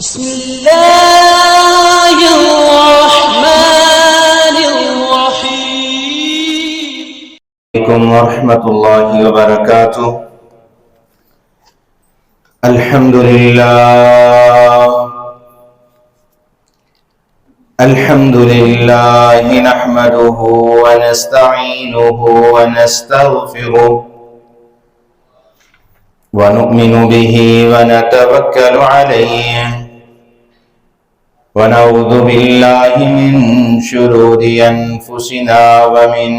بسم الله الرحمن الرحيم. عليكم ورحمة الله وبركاته. الحمد لله نحمده ونستعينه ونستغفره ونؤمن به ونتوكل عليه ونعوذ بالله من شرور أنفسنا ومن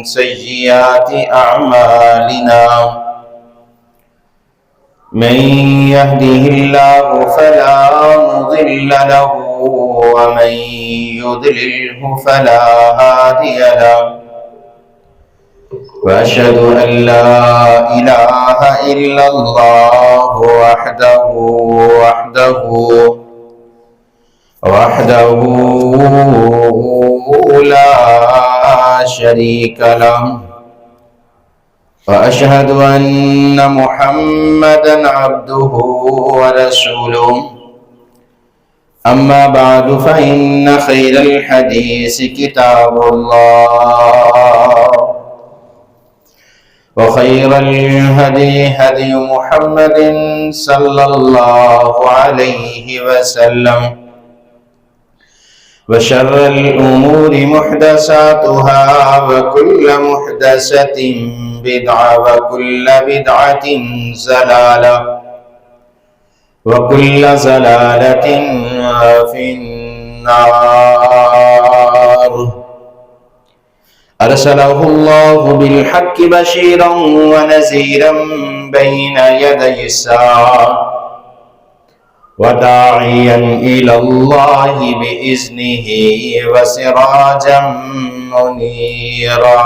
سيئات أعمالنا. من يهده الله فلا مضل له ومن يضلله فلا هادي له، وأشهد أن لا إله إلا الله وحده لا شريك له، وأشهد أن محمدا عبده ورسوله. أما بعد فإن خير الحديث كتاب الله، وخير الهدي هدي محمد صلى الله عليه وسلم، وشر الأمور محدثاتها وكل محدثة بدعة وكل بدعة ضلالة وكل ضلالة في النار. أرسله الله بالحق بشيرا ونذيرا بين يدي الساعة، وداعيا إلى الله بإذنه وسراجا منيرا.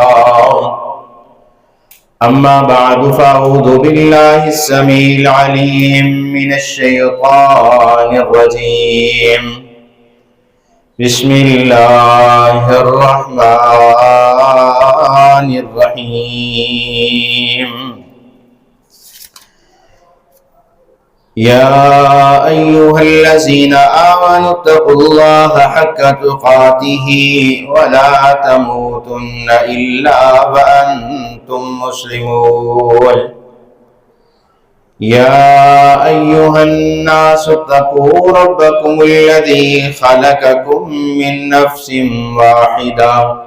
أما بعد فأعوذ بالله السميع العليم من الشيطان الرجيم. بسم الله الرحمن الرحيم. يا أيها الذين آمنوا اتقوا الله حق تقاته ولا تموتن إلا وأنتم مسلمون. يا أيها الناس اتقوا ربكم الذي خلقكم من نفس واحدة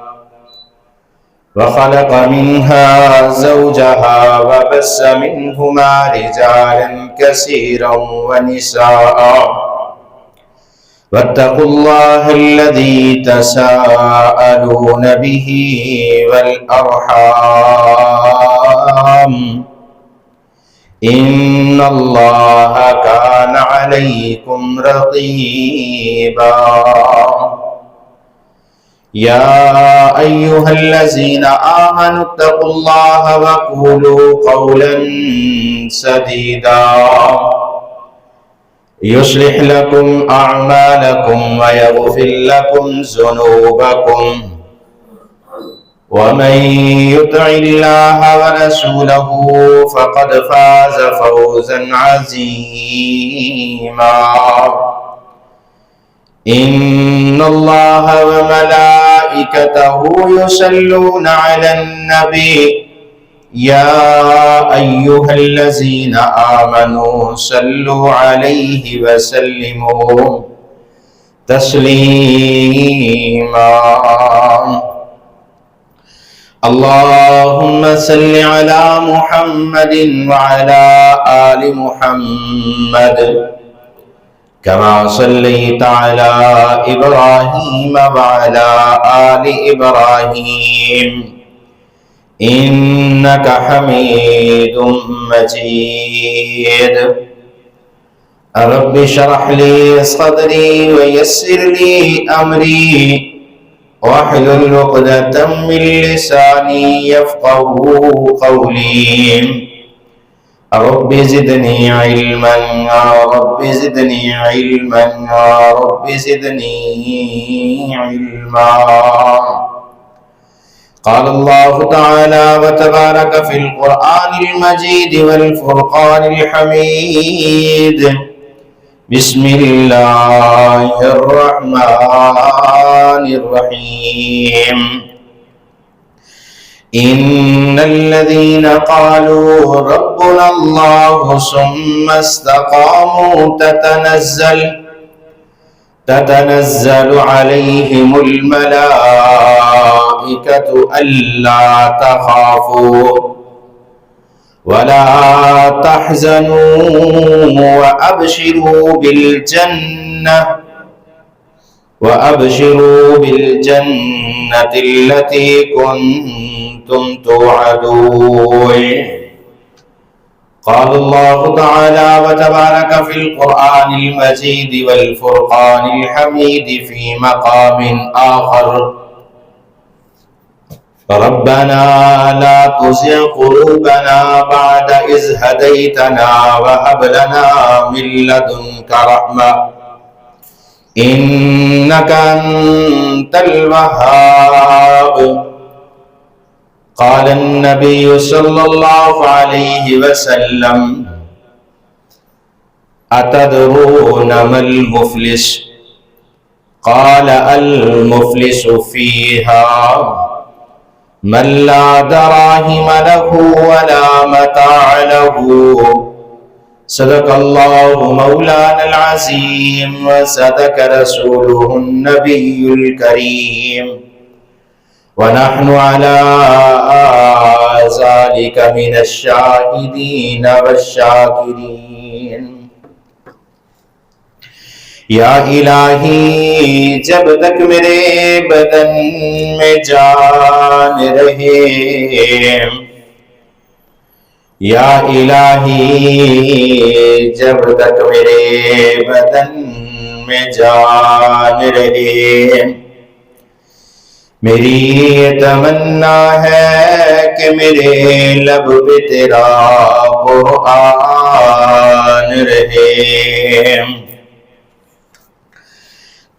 وخلق منها زوجها وبث منهما رجالا كثيرا ونساء، واتقوا الله الذي تساءلون به والأرحام إن الله كان عليكم رقيبا. يا أيها الذين آمنوا اتقوا الله وقولوا قولا سديدا يصلح لكم أعمالكم ويغفر لكم ذنوبكم، ومن يطع الله ورسوله فقد فاز فوزا عظيما. إن الله وملائكته يصلون على النبي يا أيها الذين آمنوا صلوا عليه وسلموا تسليما. اللهم صل على محمد وعلى آل محمد كما صليت على إبراهيم وعلى آل إبراهيم إنك حميد مجيد. رب اشرح لي صدري ويسر لي أمري واحلل عقدة من لساني يفقهوا قولي. رب زدني علما رب زدني علما رب زدني علما. قال الله تعالى وتبارك في القرآن المجيد والفرقان الحميد: بسم اللہ الرحمن الرحیم ان الذين قالوا ربنا الله ثم استقاموا تتنزل عليهم الملائكة ألا تخافوا ولا تحزنوا وأبشروا بالجنة التي كنتم توعدون. قال الله تعالى وتبارك في القرآن المجيد والفرقان الحميد في مقام آخر ربنا لا تزغ قلوبنا بعد إذ هديتنا وهب لنا من لدنك رحمة إنك أنت الوهاب. قال النبي صلى الله عليه وسلم أتدرون ما المفلس؟ قال المفلس فيها من لا دراهم له ولا متاع له. صدق الله مولانا العظيم وصدق رسوله النبي الكريم ونحن على ذلك من الشاهدين والشاكرين. یا الہی جب تک میرے بدن میں جان رہے، یا الہی جب تک میرے بدن میں جان رہے، میری تمنا ہے کہ میرے لب پہ تیرا قرآن رہے.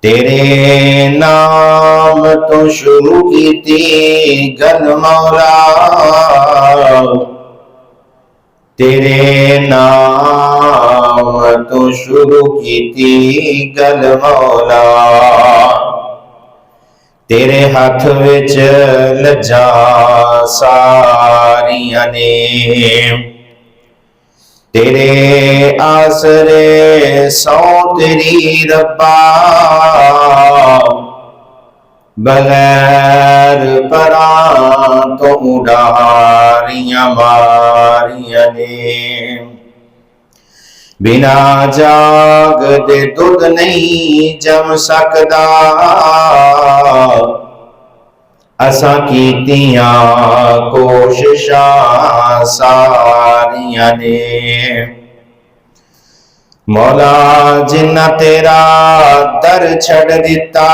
تیرے نام تو شروع کی تھی گن مولا، تیرے نام تو شروع کی تھی گن مولا، تیرے ہاتھ وچ لجا ساریاں نے، تیرے آسرے سو تیری ربا، بغیر پران تو اڈاریاں ماریاں نے، بنا جاگ دے دودھ نہیں جم سکدا، اساں کیتیاں کوششاں ساریاں نے. مولا جنہ تیرا در چھڑ دیتا،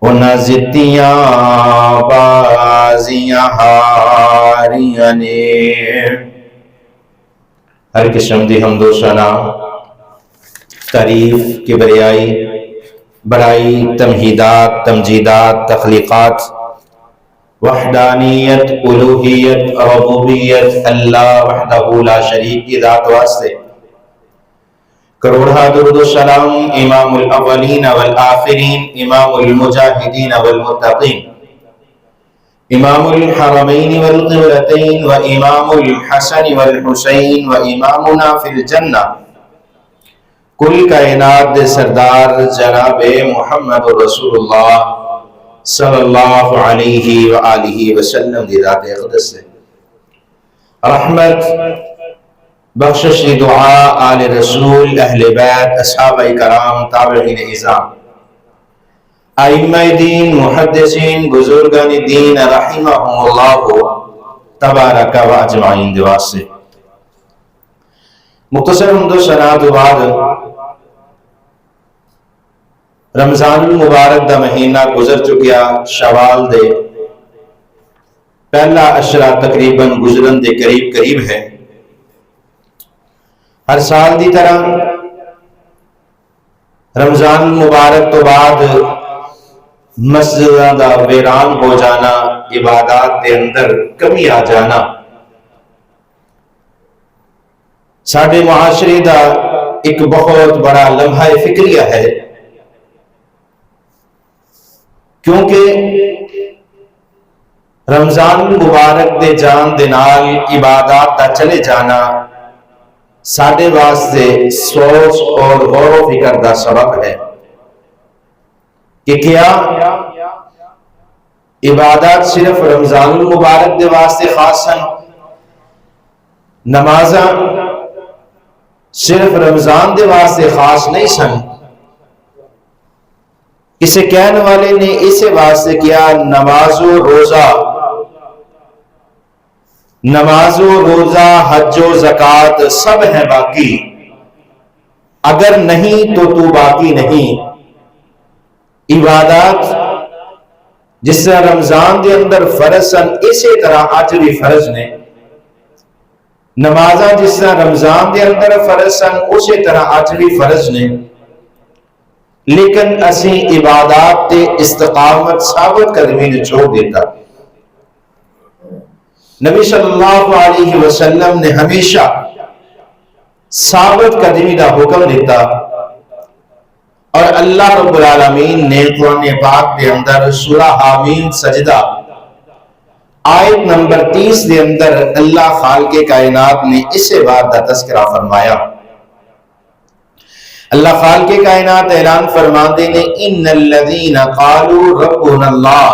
انہاں زتیاں بازیاں ہاریاں نے. ہر قسم دی حمد و ثنا، تعریف، کبریائی، بڑائی، تمہیدات، تمجیدات، تخلیقات، وحدانیت، الوہیت، ربوبیت اللہ وحدہ لا شریک کی ذات واسطے کروڑا درود و سلام امام الاولین والآخرین، امام المجاہدین والمتقین، امام الحرمین والقبلتین، و امام الحسن والحسین، و امامنا فی الجنہ، کل کائنات دے سردار جناب محمد رسول اللہ صلی اللہ علیہ وآلہ وسلم دی ذات اقدس سے رحمت، بخشش دی دعا آل رسول، اہل بیت، اصحابہ کرام، تابعین اعظام، ائمہ دین، محدثین، بزرگان دین رحمہم اللہ تبارک و اجمعین دعا سے. مختصر حمد و ثنا تو بعد رمضان المبارک دا مہینہ گزر چکیا، شوال دے پہلا اشرا تقریباً گزرن دے قریب ہے. ہر سال دی طرح رمضان المبارک تو بعد مسجداں دا ویران ہو جانا، عبادات دے اندر کمی آ جانا، ساڈے معاشرے دا ایک بہت بڑا لمحہ فکریہ ہے، کیونکہ رمضان المبارک دے جان دے نال عبادات دا چلے جانا ساڈے واسطے سوچ اور غور و فکر دا سبب ہے کہ کیا عبادات صرف رمضان المبارک دے واسطے خاص ہیں، نمازاں صرف رمضان دے واسطے خاص نہیں سن۔ اسے کہنے والے نے اسے واسطے کیا نماز و روزہ حج و زکوٰۃ سب ہیں باقی، اگر نہیں تو باقی نہیں۔ عبادات جس طرح رمضان دے اندر فرض سن اسی طرح اج بھی فرض نے، نمازاں جس طرح رمضان دے اندر فرض سن اسی طرح اج بھی فرض نے، لیکن اسی عبادات تے استقامت ثابت قدمی نے چھوڑ دیتا۔ نبی صلی اللہ علیہ وسلم نے ہمیشہ ثابت قدمی کا حکم دیتا، اور اللہ رب العالمین نے قرآن پاک کے اندر سورہ حامیم سجدہ آیت نمبر 30 دے اندر اللہ خالق کائنات نے اسے بات کا تذکرہ فرمایا۔ اللہ خالق کائنات اعلان فرماتے نے ان الذین قالوا ربنا اللہ،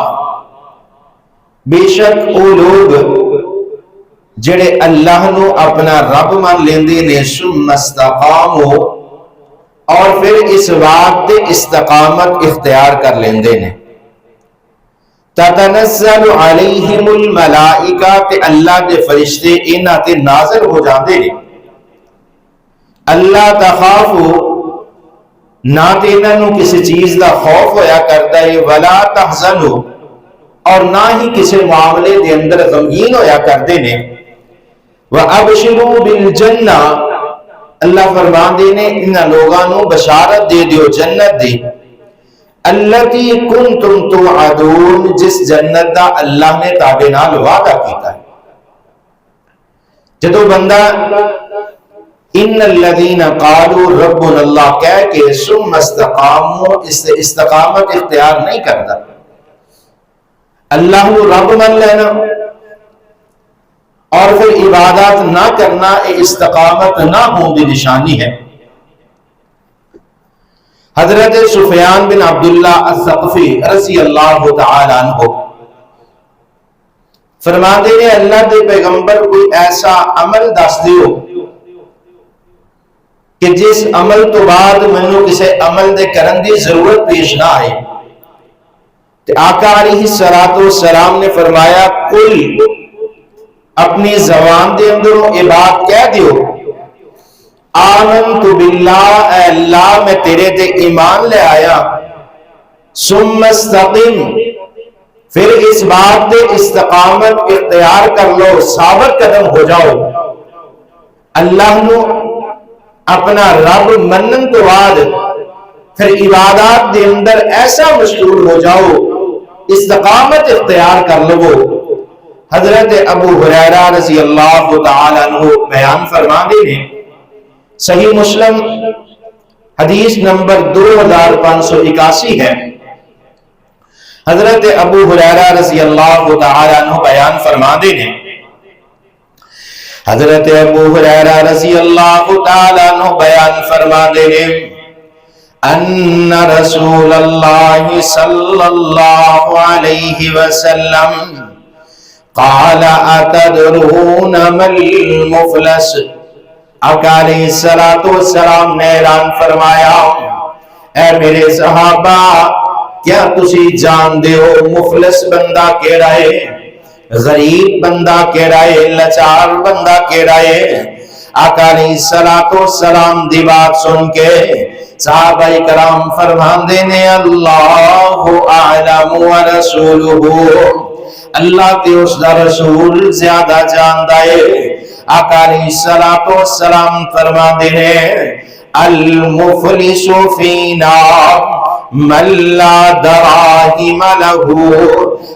بے شک او لوگ جڑے اللہ نو اپنا رب مان لیندے نے، ثم استقاموا، اور پھر اس بات تے استقامت اختیار کر لیندے نے، تتنزل علیہم الملائکہ، تے اللہ دے فرشتے انہاں تے نازل ہو جاندے نے، اللہ تخافوا، نہ تے انہاں نو کسی چیز دا خوف ہویا کرتا ہے، ولا تحزنوا، اور نہ ہی کسی معاملے دے اندر غمگین ہویا کرتے نے، وَأَبْشِرُوا بِالْجَنَّةِ، اللہ فرماندے نے انہاں لوگاں نو بشارت دے دیو جنت دی، الَّتِي كُنْتُمْ تُوعَدُونَ، جس جنت دا اللہ نے تابع نال وعدہ کیتا ہے۔ جدو بندہ ان الذین قالوا ربنا اللہ کہہ کے ثم استقاموا، اس سے استقامت اختیار نہیں کرتا، اللہ کو رب مان لینا اور پھر عبادات نہ کرنا، یہ استقامت نہ ہوں دی نشانی ہے۔ حضرت سفیان بن عبداللہ الثقفی رضی اللہ تعالی عنہ فرماتے ہیں اللہ دے پیغمبر کوئی ایسا عمل دس دیو کہ جس عمل تو بعد مینوں کسی عمل دے کرن دی ضرورت پیش نہ آئے۔ آقا علیہ السلام نے فرمایا کل، اپنی زبان دے اندروں یہ بات کہہ دیو، آمنت باللہ، اے اللہ میں تیرے تے ایمان لے آیا، ثم استقم، پھر اس بات دے استقامت اختیار کر لو، ثابت قدم ہو جاؤ، اللہ نو اپنا رب منن تو بعد پھر عبادات دے اندر ایسا مشغول ہو جاؤ، استقامت اختیار کر لو۔ حضرت ابو ہریرہ رضی اللہ تعالی عنہ بیان فرماتے ہیں، صحیح مسلم حدیث نمبر 2581 ہے، حضرت ابو ہریرہ رضی اللہ تعالی عنہ بیان فرماتے ہیں، حضرت ابو ہریرہ رضی اللہ تعالی عنہ بیان فرماتے ہیں، ان رسول اللہ صلی اللہ علیہ وسلم قال اتدرون من المفلس، آقا علیہ السلام نے اعلان فرمایا، اے میرے صحابہ کیا تسی جان دے ہو مفلس بندہ کیڑا ہے، غریب بندہ کیڑا ہے، لاچار بندہ کیڑا ہے؟ آقا علیہ السلام دی بات سن کے صحابہ کرام فرماندے نے اللہ اعلم ورسولہ، اللہ کے اس دا رسول زیادہ جاندا ہے۔ آقا علیہ السلام فرماندے ہیں المفلس فینا من لا دراہم لہو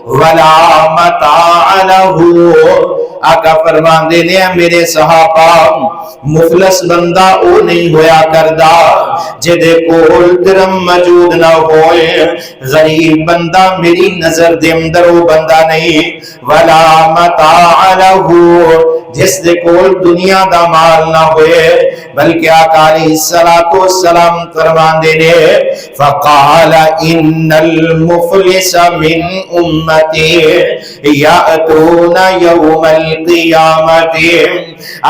ولا متاع لہو، آقا فرماندے نے میرے صحابہ مفلس بندہ او نہیں ہویا کردا جدے کول درم موجود نہ ہوئے، غریب بندہ میری نظر دے اندر وہ بندہ نہیں، ولا متاع لہو جس دے کول دنیا دا مال نہ ہوئے، بلکہ آقا علیہ السلام فرماندے نے فقال ان المفلس من امتی یاتون یوم القیامت،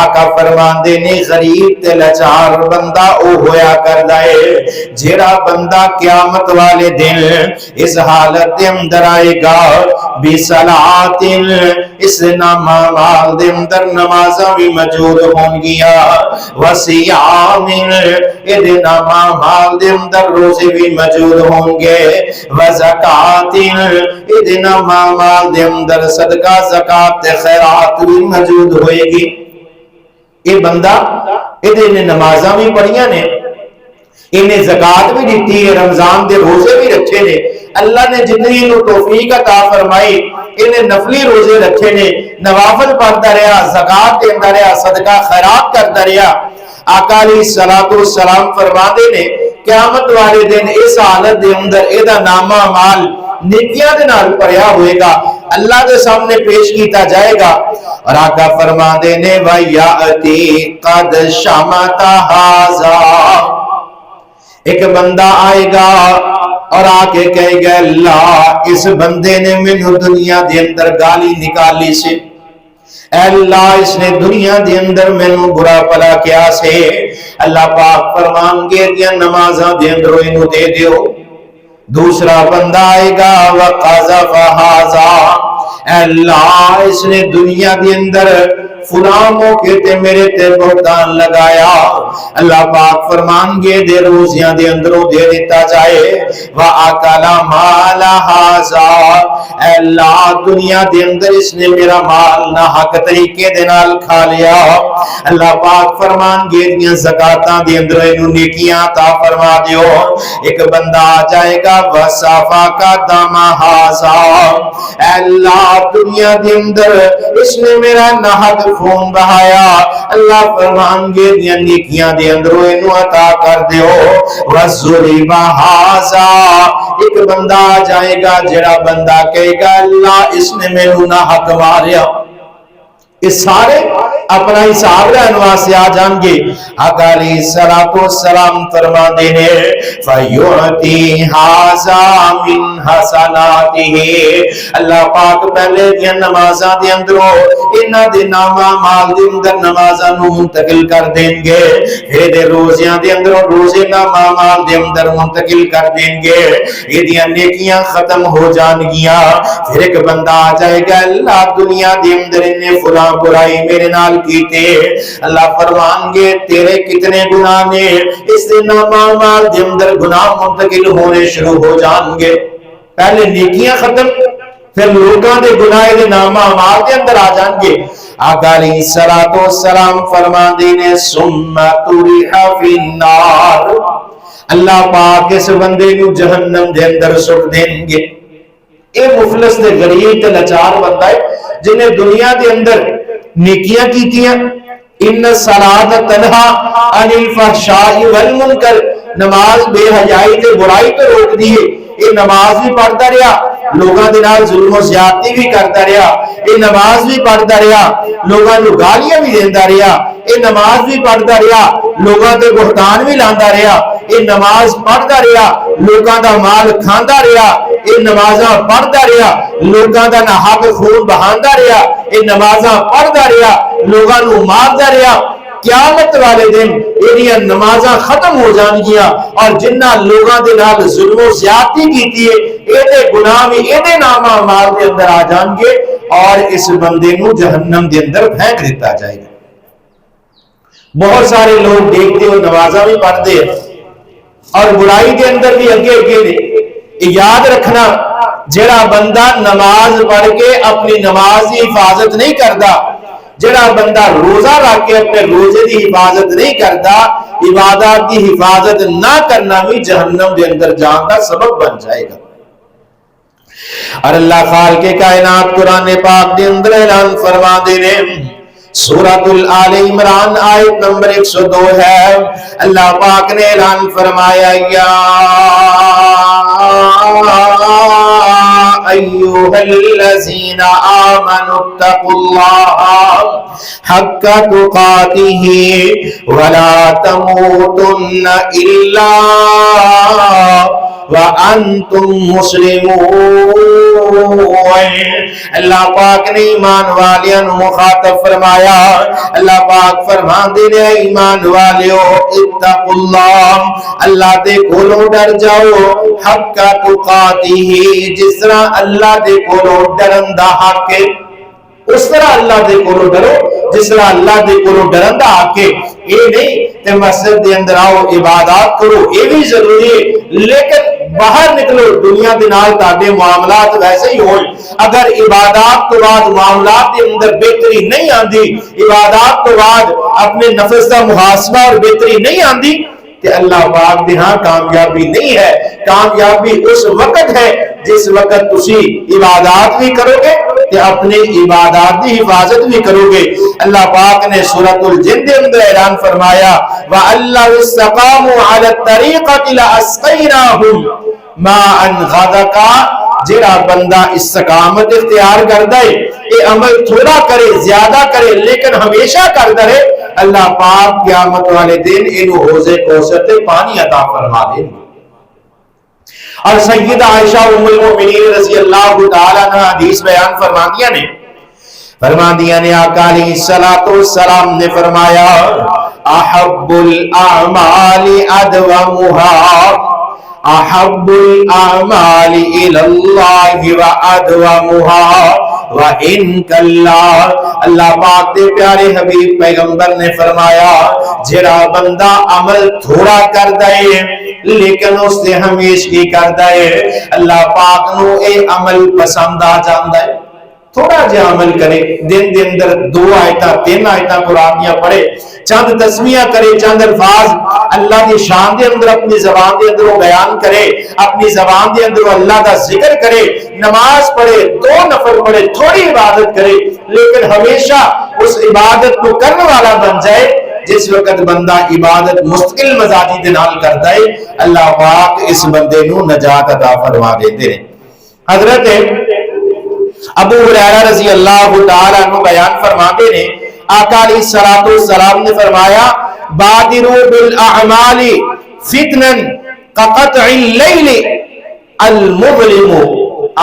آقا فرماندے نے غریب تے لاچار بندہ او ہویا کردا ہے جیڑا بندہ قیامت والے دن اس حالت دے اندر آئے گا بصلاۃ، اس مال دے اندر نمازاں بھی موجود ہون گیا، وصیام دے مال دے اندر روزے بھی موجود ہوں گے، وزکات دے مال دے اندر صدقہ زکات خیرات بھی موجود ہوئے گی۔ یہ بندہ نے نمازاں بھی پڑھیاں نے، انہیں زکات بھی دیتی ہے، رمضان دے روزے بھی رکھے نے، اللہ نے جتنی انہوں توفیق عطا فرمائی انہیں نفلی روزے رکھے نے، نوافل پڑھتا رہا، زکات دیتا رہا، صدقہ خیرات کرتا رہا۔ آقا علیہ السلام فرماندے نے قیامت والے دن اس حالت دے اندر ایدہ نامہ مال نیکیاں دے نال بھریا ہوئے گا، اللہ دے سامنے پیش کیتا جائے گا، اور آقا فرماندے نے وَيَأْتِي قَدْ شَمَتَ هَذَا، ایک بندہ آئے گا اور آکے کہے گا اللہ اس بندے نے منہ دنیا دے اندر گالی نکالی سے، اے اللہ اس نے دنیا دے اندر منہ برا پلا کیا سے، اللہ پاک فرمان گے دیا نمازاں دے اندر انہوں دے دیو۔ دوسرا بندہ آئے گا وَقَذَفَ هَذَا، اے اللہ اس نے دنیا دے اندر فلاں موقع تے میرے تے بہتان لگایا، اللہ پاک فرمان گے دے روزیاں دے اندروں دے دیتا جائے، وَأَكَلَ مَالَ هَذَا، اے اللہ دنیا دے اندر اس نے میرا مال نہ حق طریقے دے نال کھا لیا، اللہ پاک فرمان گے دیا زکاتاں دے اندر انہوں نیکیاں عطا فرما دیو۔ ایک بندہ آ جائے گا وَسَفَكَ دَمَ هَذَا، اے اللہ دنیا دے اندر اس نے میرا نہ حق خون بہایا، اللہ فرمان گے دیا نیکیاں دے اندروں انہوں عطا کر دیو۔ وَالظُّلِمَ هَذَا، ایک بندہ آ جائے گا جڑا بندہ کہے گا اللہ اس نے میرے نہ حق ماریا، اس سارے اپنا حساب رہن واسطے آ جان گے۔ آقا علیہ السلام فرما دینے فَيُعْتِي هَذَا مِنْ حَسَنَاتِهِ، اللہ پاک پہلے دیا نمازاں دے اندروں انہاں دے نامہ مال دے اندر نمازاں نو منتقل کر دیں گے، پھر دے روزیاں دے اندروں روزے نامہ مال دے اندر منتقل کر دیں گے، یہ دیا نیکیاں ختم ہو جان گیا۔ پھر ایک بندہ آ جائے گا اللہ دنیا دے اندر انہیں فلاں برائی میرے نال کیتے، اللہ فرمان گے تیرے کتنے گناہ نے، اس دے نامہ مال دے اندر گناہ منتقل ہونے شروع ہو جان گے، پہلے نیکیاں ختم پھر لوگاں دے گناہ دے نامہ مال دے اندر آ جان گے۔ آقا علیہ السلام فرما دینے ثم طرح فی النار، اللہ پاک اس بندے کو جہنم دے اندر سٹ دیں گے۔ اے مفلس دے غریب تے لاچار بندہ ہے جنہیں دنیا دے اندر نیکیاں کیتیاں، ان الصلاۃ تنہا عن الفحشاء والمنکر، نماز بے حیائی تے برائی تو روک دیے، یہ نماز بھی پڑھتا رہا لوگاں دے نال ظلم و زیادتی بھی کرتا رہا، یہ نماز بھی پڑھتا رہا لوگاں نو گالیاں بھی دیندا رہا، یہ نماز بھی پڑھتا رہا لوگاں تے بہتان بھی لاندا رہا، یہ نماز پڑھتا رہا لوگاں دا مال کھاندا رہا، یہ نمازاں پڑھتا رہا لوگاں دا نہ حق خون بہاندا رہا، یہ نمازاں پڑھتا رہا لوگاں نو ماردا رہا۔ قیامت والے دن یہ نمازاں ختم ہو جان گیا اور جنہ لوگاں دے نال ظلم و زیادتی کیتی ہے ایدے گناہ بھی ایدے نامہ مال دے اندر آ جان گے اور اس بندے نو جہنم دے اندر پھینک دیتا جائے گا۔ بہت سارے لوگ دیکھتے ہو نمازاں بھی پڑھتے ہیں اور برائی دے اندر بھی اگے اگے نے، یاد رکھنا جڑا بندہ نماز پڑھ کے اپنی نماز کی حفاظت نہیں کرتا، جڑا بندہ روزہ رکھ کے اپنے روزے دی حفاظت نہیں کرتا، عبادات کی حفاظت نہ کرنا بھی جہنم دے اندر جان کا سبب بن جائے گا۔ اور اللہ خالق کائنات قرآن پاک دے اندر اعلان فرما دے نے سورۃ آل عمران آیت نمبر 102 ہے. اللہ پاک نے اعلان فرمایا یا ایھا الذین آمنوا اتقوا اللہ حق تقاتہ ولا تموتن الا وَأَنْتُمْ مُسْلِمُونَ. اللہ پاک نے ایمان والیاں مخاطب فرمایا. اللہ پاک فرماندے نے ایمان والیو اتقوا اللہ, اللہ دے کولوں ڈر جاؤ, حق تقاتہ, جس طرح اللہ دے کولوں ڈرن دا حق ہے اس طرح اللہ دے کولوں ڈرو جس طرح اللہ دے کولوں ڈرن دا حق ہے. یہ نہیں کہ مسجد دے اندر آؤ عبادات کرو, یہ بھی ضروری ہے, لیکن باہر نکلو دنیا دے نال تاڈے معاملات ویسے ہی ہوئے. اگر عبادات تو بعد معاملات دے اندر بہتری نہیں آندی, عبادات تو بعد اپنے نفس دا محاسبہ اور بہتری نہیں آندی, کہ اللہ پاک دے ہاں کامیابی نہیں ہے. کامیابی اس وقت ہے جس وقت تسی عبادات بھی کرو گے کہ اپنے عبادات کی حفاظت بھی کرو گے. اللہ پاک نے سورۃ الجن کے اندر اعلان فرمایا وَأَلَّوْ اسْتَقَامُوا عَلَى الطَّرِيقَةِ لَأَسْقَيْنَاهُمْ مَاءً غَدَقًا. جڑا بندہ استقامت اختیار کرتا ہے, یہ عمل تھوڑا کرے زیادہ کرے لیکن ہمیشہ کرتا رہے, اللہ پاک قیامت والے دن انہوں حوض کوثر تے پانی عطا فرما دیں گے. اور سیدہ عائشہ ام المؤمنین رضی اللہ تعالی عنہ حدیث بیان فرماندیاں نے آقا علیہ الصلوۃ والسلام نے فرمایا احب الاعمال ادومها احب الاعمال الى اللہ وادومها وان کلا. اللہ پاک دے پیارے حبیب پیغمبر نے فرمایا جڑا بندہ عمل تھوڑا کردا ہے لیکن اس نے ہمیشہ کردا ہے, اللہ پاک نو اے عمل پسند آ جاندا ہے. تھوڑا جہا عمل کرے, دن دے اندر 2 آیتاں 3 آیتاں قرآن دیا پڑھے, چند تسمیہ کرے, چند الفاظ اللہ دی شان دے اندر اپنی زبان دے اندر وہ بیان کرے, اپنی زبان دے اندر اللہ دا ذکر کرے, نماز پڑھے, 2 نفل پڑھے, تھوڑی عبادت کرے, لیکن ہمیشہ اس عبادت کو کرنے والا بن جائے. جس وقت بندہ عبادت مستقل مزاجی دے نال کردا ہے, اللہ پاک اس بندے نو نجات عطا فرما دیندے نے. حضرت ابو ہریرہ رضی اللہ تعالی عنہ بیان فرماتے ہیں آقا علیہ الصلوۃ والسلام نے فرمایا بادروا بالاعمال فتنا كقطع الليل المظلم.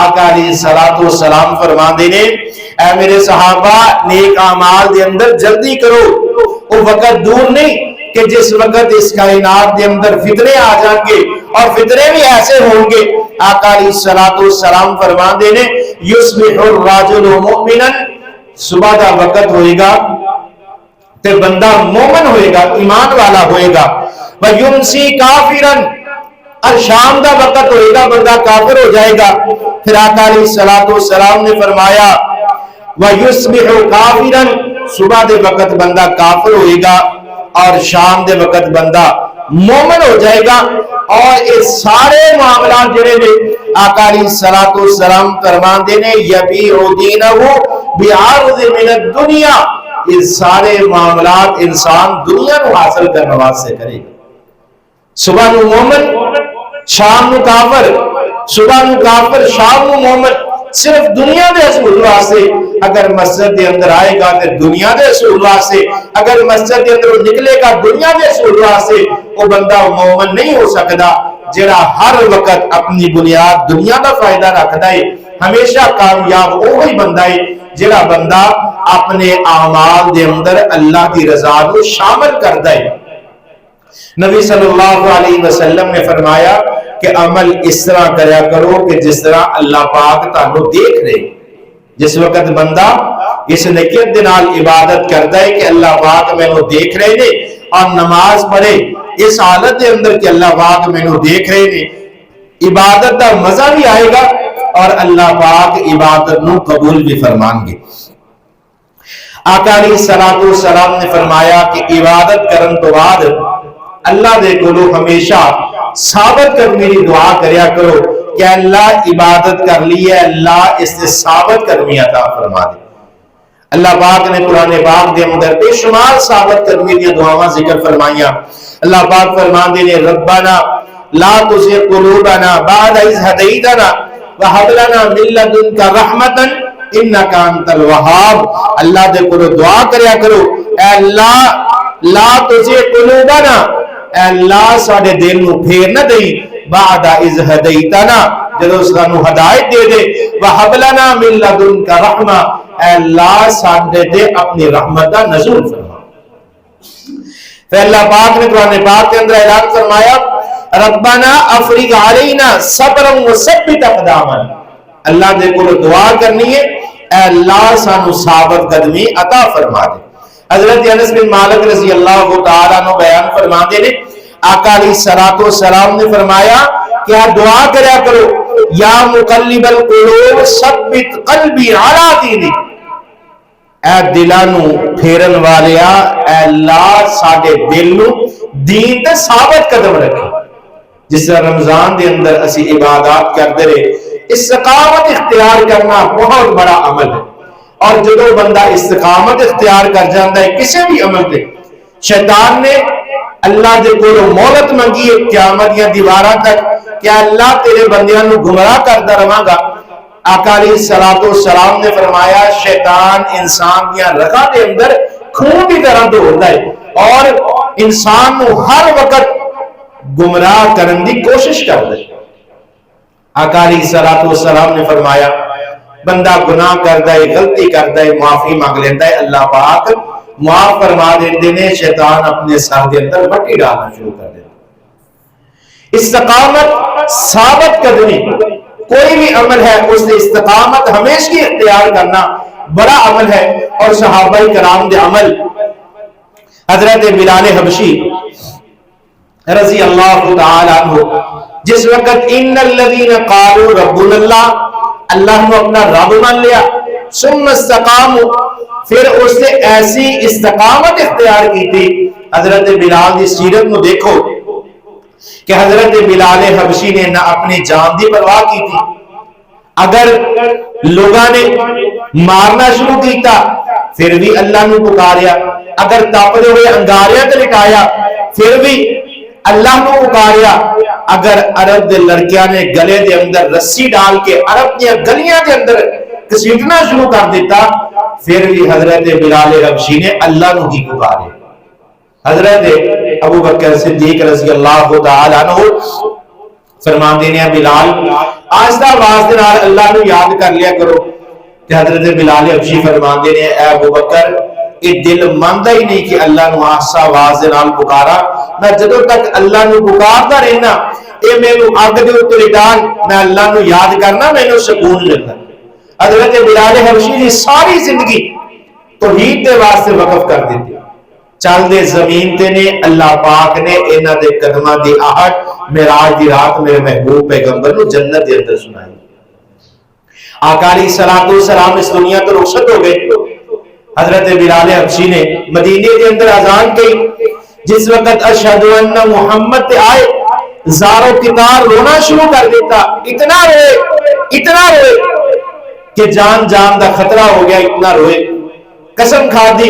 آقا علیہ الصلوۃ والسلام فرماتے ہیں اے میرے صحابہ نیک اعمال دے اندر جلدی کرو, وہ وقت دور نہیں کہ جس وقت اس کائنات دے اندر فتنے آ جائیں گے اور فتنے بھی ایسے ہوں گے. آقا علیہ الصلوۃ والسلام فرماتے ہیں یصبح الرجل مؤمنا, صبح دا وقت ہوئے گا تے بندہ مومن ہوئے گا, ایمان والا ہوئے گا, ویمسی کافرا, اور شام دا وقت ہوئے گا بندہ کافر ہو جائے گا. پھر آقا علیہ الصلوۃ والسلام نے فرمایا ویصبح کافرا, صبح دے وقت بندہ کافر ہوئے گا اور شام دے وقت بندہ مومن ہو جائے گا. اور یہ سارے معاملات جڑے نے آقا علیہ الصلوۃ والسلام فرماندے نے یبیع دینہ بعرض من الدنیا, یہ سارے معاملات انسان دنیا کو حاصل کرنے واسطے کرے گا. صبح نو مومن, شام نو کافر, صبح نو کافر, شام نو مومن, صرف دنیا دے اصول واسطے. اگر مسجد دے اندر آئے گا تے دنیا دے اصول واسطے, اگر مسجد دے اندر نکلے گا دنیا دے اصول واسطے, وہ بندہ مومن نہیں ہو سکتا. جڑا ہر وقت اپنی بنیاد دنیا دا فائدہ رکھدا ہے ہمیشہ کامیاب وہی بندہ ہے جڑا بندہ اپنے اعمال دے اندر اللہ کی رضا کو شامل کردا ہے. نبی صلی اللہ علیہ وسلم نے فرمایا کہ عمل اس طرح کریا کرو کہ جس طرح اللہ پاک تانوں دیکھ رہے. جس وقت بندہ اس نیت دے نال عبادت کردا ہے کہ اللہ پاک مینوں دیکھ رہے نے, اور نماز پڑھے اس حالت دے اندر کہ اللہ پاک مینوں دیکھ رہے نے, عبادت دا مزہ بھی آئے گا اور اللہ پاک عبادت نو قبول بھی فرمان گے. آقا علیہ الصلوۃ والسلام نے فرمایا کہ عبادت کرن تو بعد اللہ دے کولو ہمیشہ ثابت کرنے کی دعا کریا کرو کہ اللہ عبادت کر لی ہے، اللہ اس سے ثابت قدمی عطا فرما دے۔ اللہ پاک نے قرآن پاک دے اندر بے شمار ثابت قدمی دی دعاواں ذکر فرمائیاں۔ اللہ پاک فرماندے نے ربنا لا تزغ قلوبنا بعد اذ ہدیتنا وہب لنا من لدنک رحمۃ انک انت الوہاب۔ اللہ دے کو دعا کریا کرو، اے اللہ لا تزغ قلوبنا، اے اللہ ساڈے دل نو پھیر نہ دئی، بعد اذ ہدیتنا جدوں سانو ہدایت دے دے، وہب لنا من لدنک رحمہ، اے اللہ ساڈے تے اپنی رحمت دا نزول فرما۔ پھر اللہ پاک نے قرآن پاک کے اندر اعلان فرمایا ربنا افرغ علینا صبرا وثبت اقدامنا، اللہ دے کو دعا کرنی ہے اے اللہ سانو ثابت قدمی عطا فرما دے۔ حضرت انس بن مالک رضی اللہ تعالیٰ عنہ بیان فرماتے نے آقا علیہ الصلوۃ والسلام نے فرمایا کہ آپ دعا کریا کرو یا مقلب القلوب ثبت قلبی علی دینک، اے دلانو پھیرن والیا اے اللہ ساڈے دل نو دین تے ثابت قدم رکھے۔ جس رمضان دے اندر اسی عبادات کرتے رہے، استقامت اختیار کرنا بہت بڑا عمل ہے، اور جدو بندہ استقامت اختیار کر جاتا ہے کسی بھی عمل تے، شیطان نے اللہ دے کولوں مہلت منگی ہے قیامت یا دیواراں تک کہ اللہ تیرے بندیاں نو گمراہ کرتا رہاں گا۔ آقا علیہ الصلوۃ والسلام نے فرمایا شیطان انسان دیاں رگاں دے اندر خون کی طرح دوڑدا ہے اور انسان نو ہر وقت گمراہ کرن دی کوشش کردا ہے۔ آقا علیہ الصلوۃ والسلام نے فرمایا بندہ گناہ کردا ہے، غلطی کردا ہے، معافی مانگ لیتا ہے، اللہ پاک معاف فرما دیندے نے، شیطان اپنے سر دے اندر مٹی ڈالنا شروع کر دیتا۔ استقامت ثابت قدمی کوئی بھی عمل ہے اس نے استقامت ہمیشہ اختیار کرنا بڑا عمل ہے، اور صحابہ کرام دے عمل حضرت بلال حبشی رضی اللہ تعالی عنہ جس وقت ان الذین قالوا ربنا اللہ، اللہ نے اپنا رب مان لیا، ثم استقاموا پھر اس نے ایسی استقامت اختیار کی تھی۔ حضرت بلال کی سیرت کو دیکھو کہ حضرت بلال حبشی نے نہ اپنی جان دی پرواہ کی تھی، اگر لوگاں نے مارنا شروع کیتا پھر بھی اللہ نے پکاریا، اگر تپدے ہوئے انگاریاں تے لٹایا پھر بھی اللہ نے پکاریا، اگر عرب دے لڑکیاں نے گلے دے اندر رسی ڈال کے عرب دے گلیاں دے اندر کسیٹنا شروع کر دیتا پھر بھی حضرت بلال حبشی نے اللہ نو ہی پکارے۔ حضرت ابو بکر صدیق رضی اللہ تعالی عنہ فرماندے نے بلال آہستہ آواز دے نال اللہ نو یاد کر لیا کرو، کہ حضرت بلال حبشی فرماندے نے اے ابو بکر یہ دل ماندا ہی نہیں کہ اللہ نو آہستہ آواز دے نال پکارا، میں جدوں تک اللہ نو پکاردا رہنا اے مینوں اگ دے اوپر ڈال میں اللہ نو یاد کرنا مینوں سکون ملدا۔ حضرت بلال حبشی کی ساری زندگی توحید کے واسطے وقف کر دیتی، چل دے زمین تے نے اللہ پاک نے انہاں دے قدماں دی آہٹ معراج دی رات میرے محبوب پیغمبر نو جنت دے اندر سنائی۔ آقا علیہ الصلوۃ والسلام اس دنیا تو رخصت ہو گئے، حضرت بلال حبشی نے مدینے کے اندر اذان کی، جس وقت اشہد ان محمد تے آئے زارو کتار رونا شروع کر دیتا، اتنا روئے کہ جان دا خطرہ ہو گیا، اتنا روئے، قسم کھا دی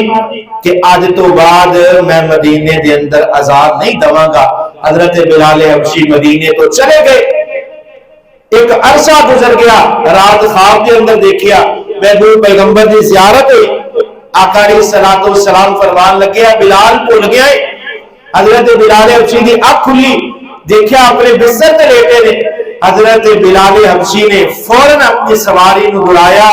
کہ آج تو بعد میں مدینے دے اندر اذان نہیں دواں گا۔ حضرت بلال حبشی مدینے تو چلے گئے، ایک عرصہ گزر گیا، رات خواب کے اندر دیکھیا محبوب پیغمبر دی زیارت ہوئی، آقا علیہ الصلوۃ والسلام فرمان لگے بلال بھول گیا ہے۔ حضرت بلال حبشی دی آنکھ کھلی، دیکھیا اپنے بستر تے لیٹے نے، حضرت بلال حبشی نے فوراً اپنی سواری نو بلایا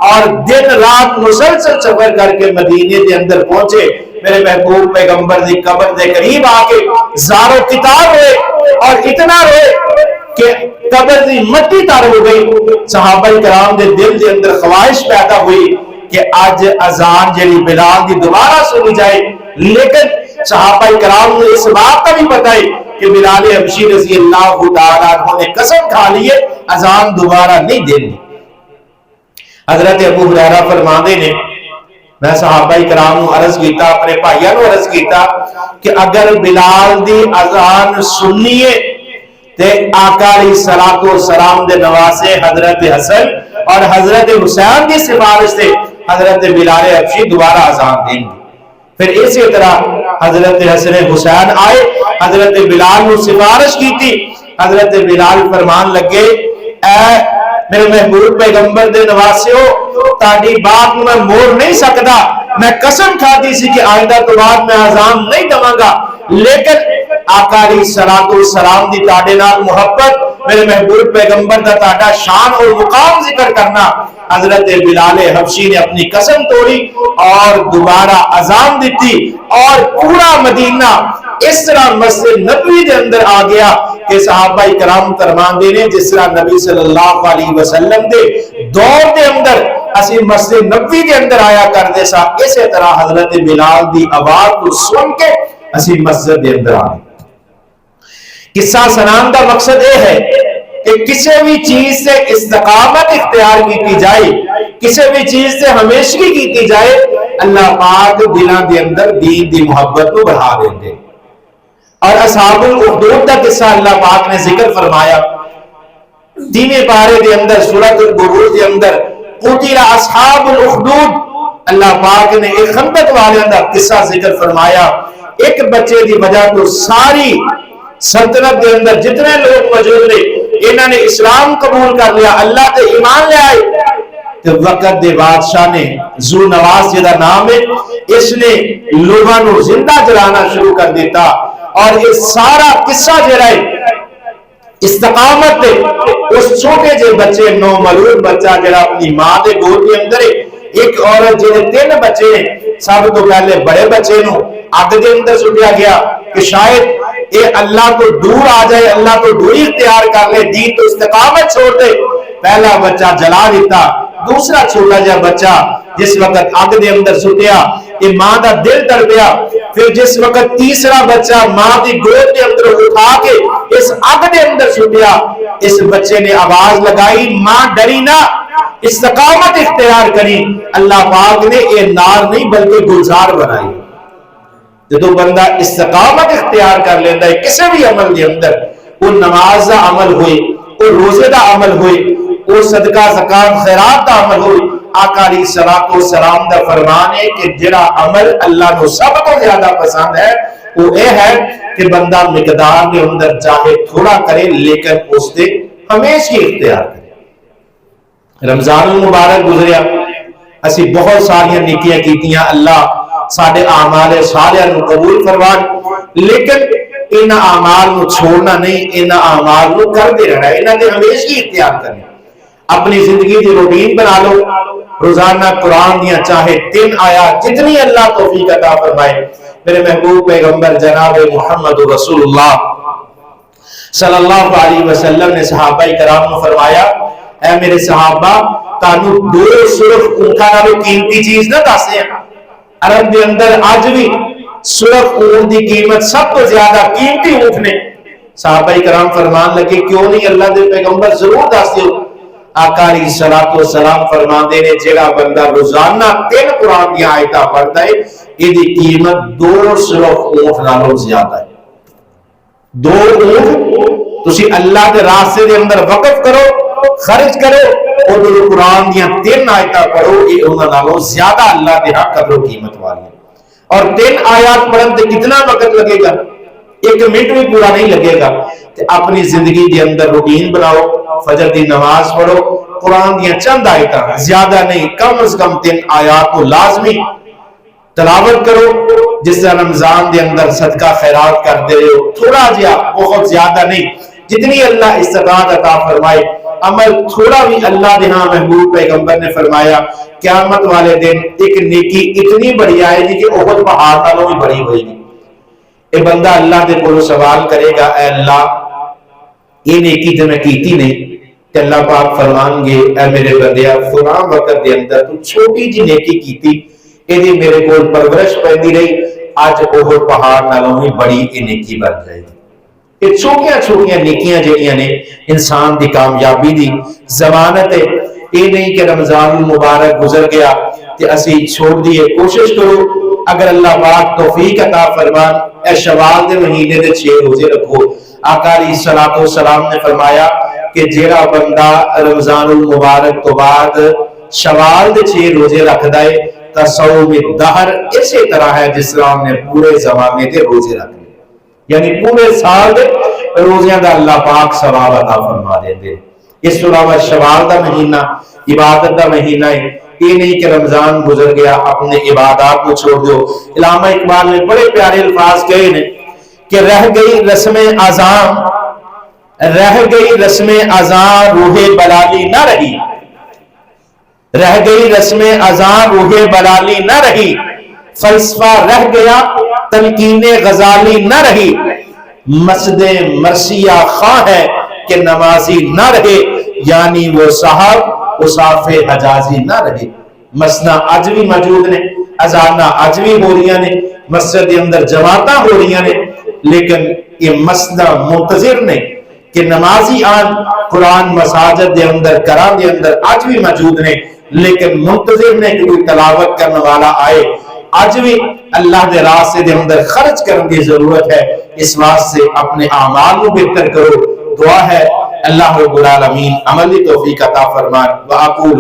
اور دن رات مسلسل سفر کر کے مدینے دے اندر پہنچے، میرے محبوب پیغمبر دی قبر دے قریب آ کے زارو کتاب ہوئے اور اتنا روئے کہ قبر دی مٹی تر ہو گئی۔ صحابہ کرام دے دل دے اندر خواہش پیدا ہوئی کہ آج اذان جڑی بلال دی دوبارہ سنی جائے، لیکن صحابہ کرام نے اس بات کا بھی پتہ ہے کہ بلال حبشی رضی اللہ تعالیٰ عنہ نے قسم کھا لی ہے اذان دوبارہ نہیں دینی۔ حضرت ابو ہریرہ فرماندے نے میں صحابہ کرام نو عرض کیتا، اپنے بھائیاں نو عرض کیتا کہ اگر بلال دی اذان سنیے تے آقا علیہ الصلوۃ والسلام دے نواسے حضرت حسن اور حضرت حسین کی سفارش سے حضرت بلال حبشی دوبارہ اذان دیں گے. پھر اسی طرح حضرت حسن حسین آئے, حضرت بلال نے سفارش کی تھی, حضرت بلال فرمان لگے اے میرے محبوب پیغمبر دے نواسیو تاڑی بات میں موڑ نہیں سکتا, میں قسم کھاتی سی کہ آئندہ تو بعد میں اذان نہیں دوں گا, لیکن آقا علیہ الصلوۃ والسلام دی تاڑے نال محبت, میرے محبوب پیغمبر دا تاڑا شان اور مقام ذکر کرنا, حضرت بلال حبشی نے اپنی قسم توڑی اور دوبارہ اذان دیتی اور پورا مدینہ اس طرح مسجد نبوی دے اندر آ گیا کہ صحابہ کرام فرماندے نے جس طرح نبی صلی اللہ علیہ وسلم دے دور دے اندر اسی مسجد نبوی دے اندر آیا کردے سا, اسی طرح حضرت بلال دی آواز کو سن کے اسی مسجد دے اندر آ گئے. قصہ سنان کا مقصد یہ ہے کہ کسی بھی چیز سے استقامت اختیار کی جائے, کسی بھی چیز سے ہمیشگی کی جائے, اللہ پاک دلوں دے اندر دین دی محبت کو بڑھا دیتے. اور اصحاب الاخدود کا قصہ اللہ پاک نے ذکر فرمایا 3 پارے دے اندر سورۃ البروج دے اندر قتل اصحاب الاخدود, اللہ پاک نے ایک خندق والے کا قصہ ذکر فرمایا. ایک بچے دی وجہ تو ساری سلطنت دے اندر جتنے لوگ موجود نے انہوں نے اسلام قبول کر لیا, اللہ تے ایمان لے آئے. تو وقت دے بادشاہ نے ذو نواس جدا نام ہے, اس نے لوگوں کو زندہ جلانا شروع کر دیتا. اور یہ سارا قصہ جڑا ہے استقامت دے اس چھوٹے جے بچے نو مولود بچہ جڑا اپنی ماں دے گود دے اندر, ایک عورت جے 3 بچے ہیں, سب تو پہلے بڑے بچے نو اگ دے اندر سٹیا گیا کہ شاید اے اللہ کو دور آ جائے, اللہ کو دوری اختیار کر لے, دین تو استقامت چھوڑ دے. پہلا بچہ جلا دیتا, دوسرا چھوٹا جا بچہ جس وقت آگ دے اندر سٹیا یہ ماں دا دل تڑپیا. پھر جس وقت تیسرا بچہ ماں دی گود دے اندر اٹھا کے اس آگ دے اندر سٹیا, اس بچے نے آواز لگائی ماں ڈری نہ, استقامت اختیار کری. اللہ پاک نے یہ نار نہیں بلکہ گلزار بنائی. جدو بندہ استقامت اختیار کر لیتا ہے کسی بھی عمل کے اندر, وہ نماز دا عمل ہوئی, وہ روزے دا عمل ہوئی, وہ صدقہ زکات خیرات دا عمل ہوئی, آقا علیہ الصلوۃ والسلام دا فرمان ہے کہ جڑا عمل اللہ کو سب کو زیادہ پسند ہے وہ یہ ہے کہ بندہ مقدار کے اندر چاہے تھوڑا کرے لیکن اس سے ہمیشہ اختیار کرے. رمضان المبارک گزریا, اسی بہت ساری نیکیاں کیتیاں, اللہ ساڈے اعمال صالحہ نو قبول فرمان, لیکن ان اعمال نو چھوڑنا نہیں, ان اعمال نو کرتے رہنا, انہاں دے ہمیشہ اختیار کرنا. اپنی زندگی دی روٹین بنا لو, روزانہ قرآن دیا چاہے 3 آیات جتنی اللہ توفیق عطا فرمائے. میرے محبوب پیغمبر جناب محمد رسول اللہ صلی اللہ علیہ وسلم نے صحابہ کرام کو فرمایا اے میرے صحابہ تانوں 2 سرخ اونٹاں نالوں قیمتی چیز نہ دسے ہیں. عرب دے اندر آج بھی سرخ اونٹ دی قیمت سب تو زیادہ قیمتی اونٹ نے. صحابہ کرام فرمان لگے کیوں نہیں اللہ دے پیغمبر ضرور دس دیو. آقا علیہ الصلوۃ والسلام فرماندے نے جڑا بندہ روزانہ 3 قرآن دی آیتاں پڑھدا ہے ایدی قیمت 2 سرخ اونٹ نالوں زیادہ ہے. 2 اونٹ تسی اللہ دے راستے دے اندر وقف کرو, خرچ کرو, اور جو قرآن دیا 3 آیتاں پڑھو, یہ انہاں نالوں زیادہ اللہ دے ہاں قدر و قیمت والی. اور 3 آیات پڑھن تے کتنا وقت لگے گا, 1 منٹ بھی پورا نہیں لگے گا. تے اپنی زندگی دے اندر روٹین بناؤ, فجر دی نماز پڑھو, قرآن دیا چند آیتاں زیادہ نہیں کم از کم 3 آیات کو لازمی تلاوت کرو. جس طرح رمضان دے اندر صدقہ خیرات کرتے رہو, تھوڑا جہا, بہت زیادہ نہیں, جتنی اللہ استطاعت عطا فرمائے. عمل تھوڑا بھی اللہ دے ہاں محبوب پیغمبر نے فرمایا قیامت والے دن ایک نیکی اتنی بڑی آئے گی کہ احد پہاڑ نالوں بھی بڑی ہوئے گی. اے بندہ اللہ دے کولوں سوال کرے گا اے اللہ یہ نیکی تے میں کیتی نہیں, کہ اللہ پاک فرمان گے اے میرے بندیا فلاں وقت دے اندر تو چھوٹی جی نیکی کیتی, ایدی میرے کول پرورش پیندی رہی, اج احد پہاڑ نالوں بھی بڑی یہ نیکی بن جائے گی. یہ چھوٹیاں چھوٹیاں نیکیاں جڑیاں نے انسان دی کامیابی دی ضمانت ہے. یہ نہیں کہ رمضان المبارک گزر گیا تے اسی چھوڑ دیے. کوشش کرو اگر اللہ پاک توفیق عطا فرمان اے شوال دے مہینے دے 6 روزے رکھو. آقا علیہ الصلوۃ والسلام نے فرمایا کہ جیڑا بندہ رمضان المبارک تو بعد شوال دے 6 روزے رکھدا ہے تا صوم الدہر اسی طرح ہے جس طرح ہم نے پورے زمانے دے روزے رکھ لے، یعنی پورے سال دے روزیاں دا اللہ پاک ثواب عطا فرما دیندے. اس کے علاوہ شوال دا مہینہ عبادت دا مہینہ ہے، یہ نہیں کہ رمضان گزر گیا اپنے عبادات کو چھوڑ دو. علامہ اقبال نے بڑے پیارے الفاظ کہے نے کہ رہ گئی رسم اذان روح بلالی نہ رہی، رہ گئی رسم اذان روح بلالی نہ رہی، فلسفہ رہ گیا تلقین غزالی نہ رہی، مسجد مرثیہ خواہ ہے کہ نمازی نہ رہے، یعنی وہ صاحب اصاف حجازی نہ رہے. مسنا اج بھی موجود نے، اذاناں اج بھی ہو رہی نے، مسجد کے اندر جماعتاں ہو رہی نے، لیکن یہ مسنا منتظر نے کہ نمازی آن قرآن مساجد دے اندر گھراں دے اندر اج بھی موجود نے، لیکن منتظر نے کہ کوئی تلاوت کرنے والا آئے. آج بھی اللہ دے راستے دے اندر خرچ کرنے کی ضرورت ہے. اس واسطے اپنے اعمال کو بہتر کرو. دعا ہے اللہ رب العالمین عملی توفیق عطا فرمان. وَأَقُولُ